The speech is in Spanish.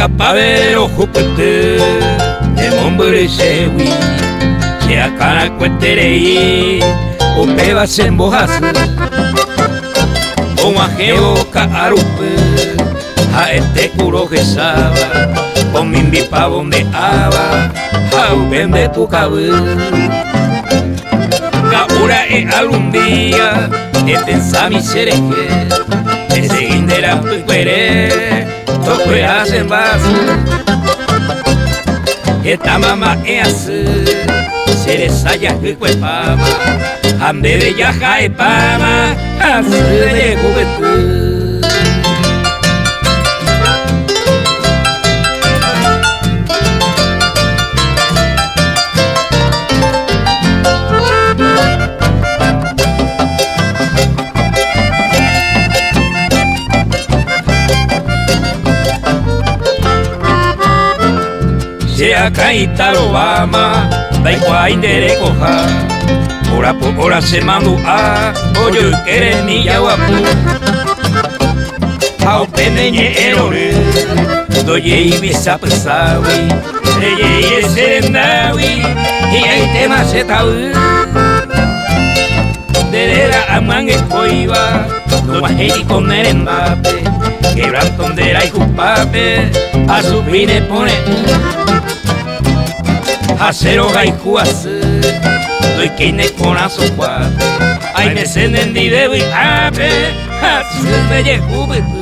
capavero jupete de mombere sewi se akana cueterei o peba sembojas o majeo ka arupe a este curo que saba con mi pa donde aba a vende tu cabello Kaura e algún día este sami sereke ese indera tu querer toque hacen vaso esta mamá es así se desaya que cuepama ande de yaja e pama así de juventud se akaita Obama daikwa indere koja ora por hora se mando a oyo kere mi yawapu ao penenye erore doye ibisa pesawi eye serendawi y hay temas setau derera amange koiba no maheri con Mbappe quebranton de la jupape a su fine pone acero gaikuase doy que ne conazo cuate ay me senden di de ape así me llevo